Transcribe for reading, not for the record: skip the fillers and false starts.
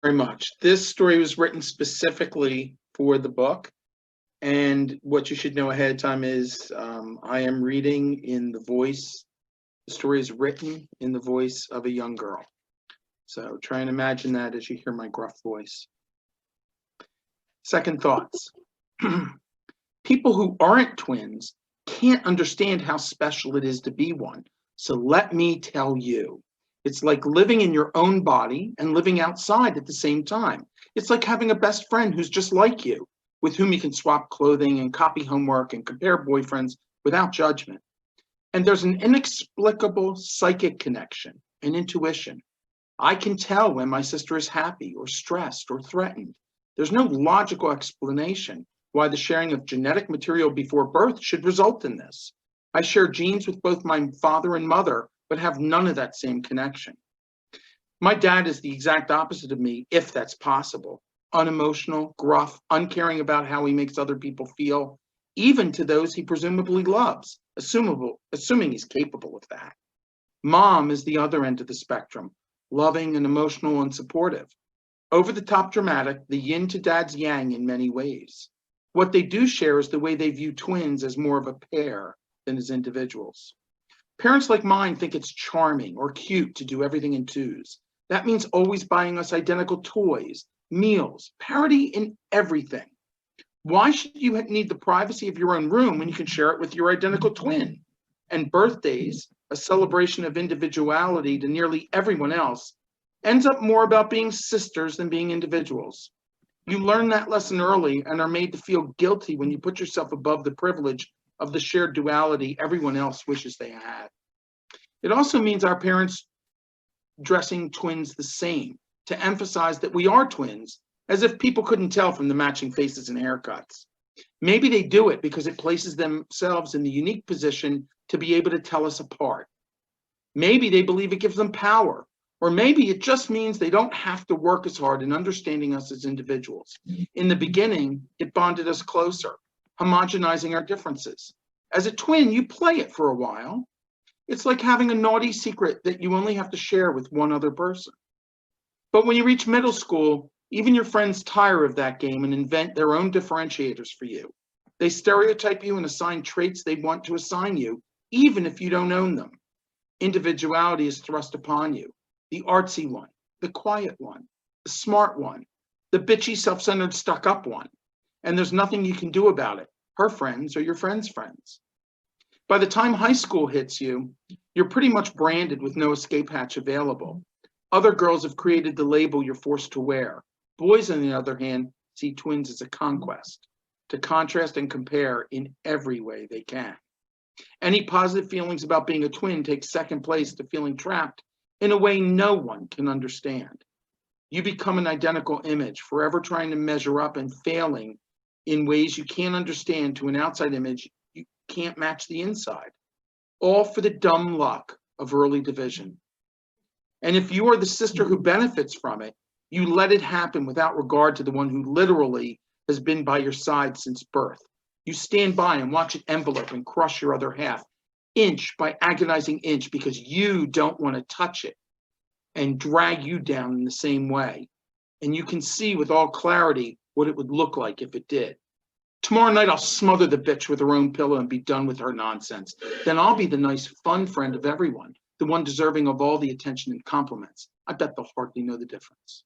very much. This story was written specifically for the book. And what you should know ahead of time is I am reading in the voice, the story is written in the voice of a young girl. So try and imagine that as you hear my gruff voice. Second thoughts. People who aren't twins can't understand how special it is to be one. So let me tell you, it's like living in your own body and living outside at the same time. It's like having a best friend who's just like you, with whom you can swap clothing and copy homework and compare boyfriends without judgment. And there's an inexplicable psychic connection, an intuition. I can tell when my sister is happy or stressed or threatened. There's no logical explanation why the sharing of genetic material before birth should result in this. I share genes with both my father and mother, but have none of that same connection. My dad is the exact opposite of me, if that's possible. Unemotional, gruff, uncaring about how he makes other people feel, even to those he presumably loves, assuming he's capable of that. Mom is the other end of the spectrum, loving and emotional and supportive. Over the top dramatic, the yin to dad's yang in many ways. What they do share is the way they view twins as more of a pair than as individuals. Parents like mine think it's charming or cute to do everything in twos. That means always buying us identical toys, meals, parity in everything. Why should you need the privacy of your own room when you can share it with your identical twin? And birthdays, a celebration of individuality to nearly everyone else, ends up more about being sisters than being individuals. You learn that lesson early and are made to feel guilty when you put yourself above the privilege of the shared duality everyone else wishes they had. It also means our parents dressing twins the same, to emphasize that we are twins, as if people couldn't tell from the matching faces and haircuts. Maybe they do it because it places themselves in the unique position to be able to tell us apart. Maybe they believe it gives them power, or maybe it just means they don't have to work as hard in understanding us as individuals. In the beginning, it bonded us closer, homogenizing our differences. As a twin, you play it for a while. It's like having a naughty secret that you only have to share with one other person. But when you reach middle school, even your friends tire of that game and invent their own differentiators for you. They stereotype you and assign traits they want to assign you, even if you don't own them. Individuality is thrust upon you. The artsy one, the quiet one, the smart one, the bitchy, self-centered, stuck-up one. And there's nothing you can do about it. Her friends are your friends' friends. By the time high school hits you, you're pretty much branded with no escape hatch available. Other girls have created the label you're forced to wear. Boys, on the other hand, see twins as a conquest, to contrast and compare in every way they can. Any positive feelings about being a twin take second place to feeling trapped in a way no one can understand. You become an identical image, forever trying to measure up and failing in ways you can't understand to an outside image you can't match the inside, all for the dumb luck of early division. And if you are the sister who benefits from it, you let it happen without regard to the one who literally has been by your side since birth. You stand by and watch it envelope and crush your other half, inch by agonizing inch, because you don't want to touch it and drag you down in the same way. And you can see with all clarity what it would look like if it did. Tomorrow night, I'll smother the bitch with her own pillow and be done with her nonsense. Then I'll be the nice, fun friend of everyone, the one deserving of all the attention and compliments. I bet they'll hardly know the difference.